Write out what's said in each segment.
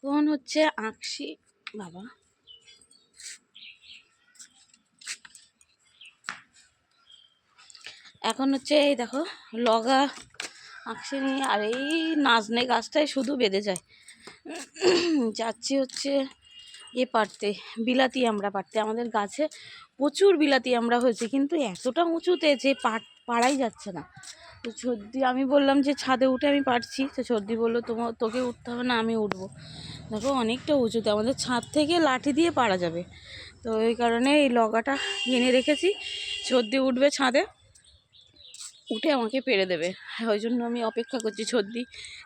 এখন হচ্ছে আঁকশি বাবা, এখন হচ্ছে এই দেখো লগা আঁকশি নিয়ে, আর এই নাজনে গাছটাই শুধু বেঁধে যায়। যাচ্ছি হচ্ছে পারতে, বিলাতি আমরা পারতে। আমাদের গাছে প্রচুর বিলাতি আমরা হয়েছে, কিন্তু এতটা উঁচুতে যে পাড়াই যাচ্ছে না। তো সর্দি, আমি বললাম যে ছাদে উঠে আমি পারছি, তো সর্দি বললো তোকে উঠতে হবে না, আমি উঠবো। দেখো অনেকটা উঁচুতে, আমাদের ছাদ থেকে লাঠি দিয়ে পারা যাবে। তো এই কারণে এই লগাটা এনে রেখেছি, সর্দি উঠবে ছাদে, উঠে আমাকে পেরে দেবে। ওই জন্য আমি অপেক্ষা করছি। সর্দি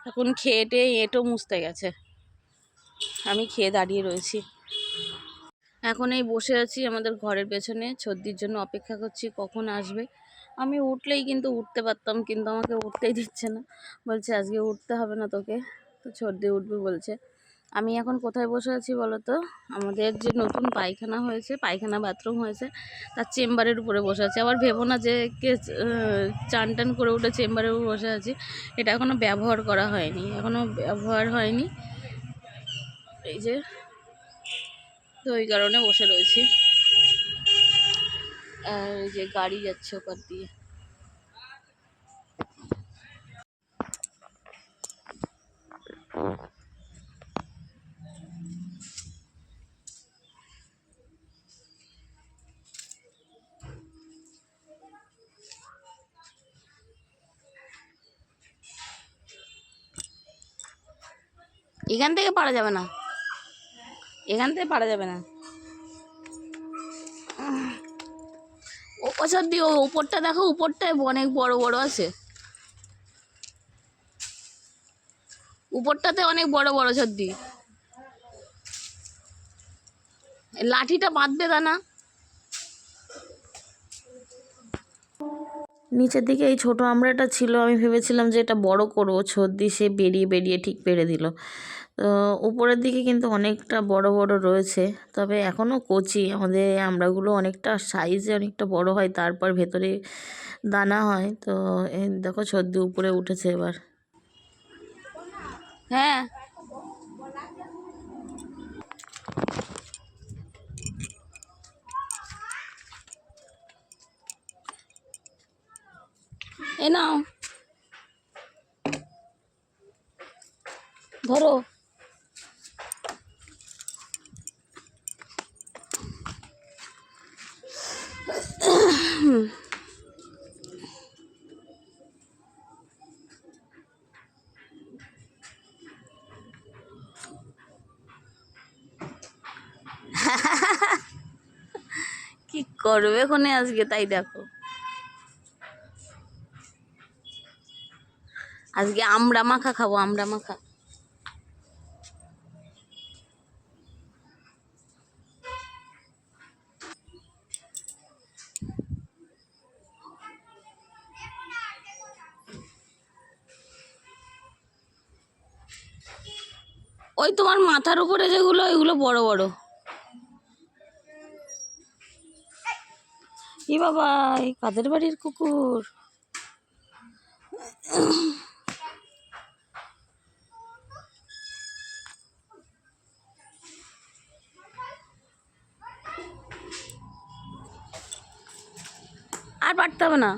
এখন খেয়ে টেয়ে এঁটো মুছতে গেছে, আমি খেয়ে দাঁড়িয়ে রয়েছি। এখন এই বসে আছি আমাদের ঘরের পেছনে, সর্দির জন্য অপেক্ষা করছি কখন আসবে। আমি উঠলেই কিন্তু উঠতে পারতাম, কিন্তু আমাকে উঠতেই দিচ্ছে না, বলছে আজকে উঠতে হবে না তোকে, তো সর্দি উঠবে বলছে। আমি এখন কোথায় বসে আছি বলো তো? আমাদের যে নতুন পায়খানা হয়েছে, পায়খানা বাথরুম হয়েছে, তার চেম্বারের উপরে বসে আছি। আবার ভেবো না যে কে চান টান করে উঠে চেম্বারের উপর বসে আছি, এটা এখনও ব্যবহার করা হয়নি, এখনও ব্যবহার হয়নি, এই যে। তো ওই কারণে বসে রয়েছি। আর এই যে গাড়ি যাচ্ছে ওপার দিয়ে। এখান থেকে পারা যাবে না, এখান থেকে পারা যাবে না। ও পাশার দিয়ে উপরটা দেখো, উপরটায় অনেক বড় বড় আছে, উপরটাতে অনেক বড় বড় সর্দি। লাঠিটা বাঁধবে তা না। নিচের দিকে এই ছোট আমড়াটা ছিল, আমি ভেবেছিলাম যে এটা বড় করবো, সর্দি সে বেরিয়ে বেরিয়ে ঠিক পেরে দিল। তো উপরের দিকে কিন্তু অনেকটা বড় বড় রয়েছে, তবে এখনও কচি। আমাদের এই আমড়াগুলো অনেকটা সাইজে অনেকটা বড় হয়, তারপর ভেতরে দানা হয়। তো এই দেখো সর্দি উপরে উঠেছে এবার। হ্যাঁ, এ নাও ধরো। কি করবে কোনে আজকে তাই দেখো, আজকে আমড়া মাখা খাবো, আমড়া মাখা। ওই তোমার মাথার উপরে যেগুলো, ওইগুলো বড় বড়। কি বাবা, এই কাদের বাড়ির কুকুর? আর পারতে হবে না।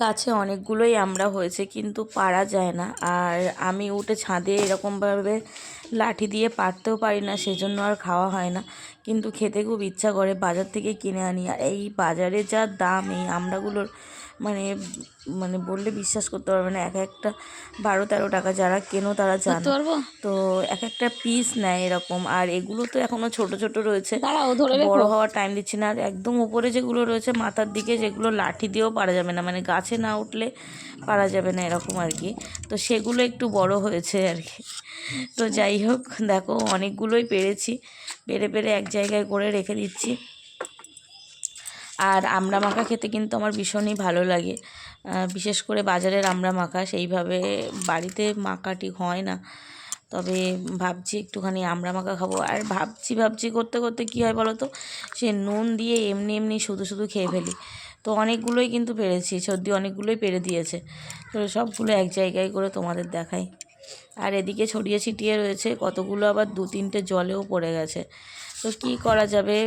গাছে অনেকগুলোই আমড়া হয়েছে, কিন্তু পারা যায় না। আর আমি উঠে ছাদে এরকমভাবে লাঠি দিয়ে পারতেও পারি না, সেজন্য আর খাওয়া হয় না। কিন্তু খেতে খুব ইচ্ছা করে, বাজার থেকে কিনে আনি। আর এই বাজারে যা দাম এই আমড়াগুলোর, মানে মানে বললে বিশ্বাস করতে পারবে না, এক একটা 12-13 টাকা। যারা কেনো তারা জানো। তো এক একটা পিস নেয় এরকম। আর এগুলো তো এখনও ছোট ছোট রয়েছে, বড় হওয়ার টাইম দিচ্ছি না। আর একদম উপরে যেগুলো রয়েছে মাথার দিকে, যেগুলো লাঠি দিয়েও পারা যাবে না, মানে গাছে না উঠলে পারা যাবে না এরকম আর কি। তো সেগুলো একটু বড় হয়েছে আর কি। তো যাই হোক, দেখো অনেকগুলোই পেরেছি, পেরে পেরে এক জায়গায় করে রেখে দিচ্ছি। আর আমড়া মাখা খেতে কিন্তু আমার ভীষণই ভালো লাগে, বিশেষ করে বাজারের আমড়া মাখা সেইভাবে বাড়িতে মাখা ঠিক হয় না। তবে ভাবছি একটুখানি আমড়া মাখা খাবো। আর ভাবছি করতে করতে কী হয় বলো তো, সে নুন দিয়ে এমনি এমনি শুধু শুধু খেয়ে ফেলি। তো অনেকগুলোই কিন্তু পেরেছি, সর্দি অনেকগুলোই পেরে দিয়েছে। তো সবগুলো এক জায়গায় করে তোমাদের দেখাই। আর এদিকে ছড়িয়ে ছিটিয়ে রয়েছে কতগুলো, আবার 2-3টে জলেও পড়ে গেছে। তো কী করা যাবে,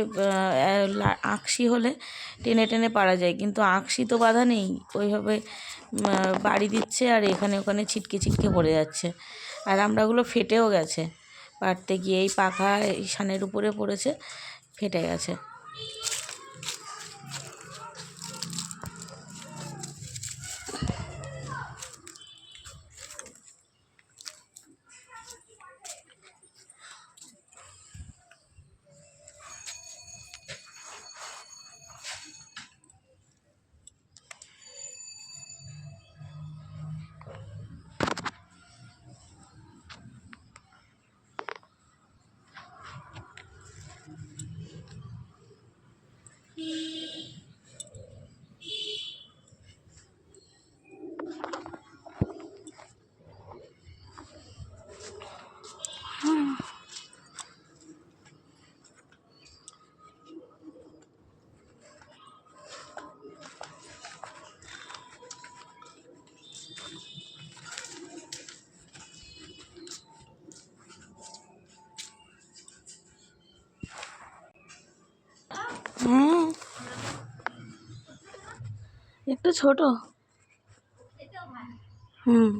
আঁকশি হলে টেনে টেনে পারা যায়, কিন্তু আঁকশি তো বাঁধা নেই, ওইভাবে বাড়ি দিচ্ছে আর এখানে ওখানে ছিটকে ছিটকে পড়ে যাচ্ছে। আর আমড়াগুলো ফেটেও গেছে পাড়তে গিয়ে, এই পাখা এই সানের উপরে পড়েছে, ফেটে গেছে। হ্যাঁ, একটু ছোট। হুম।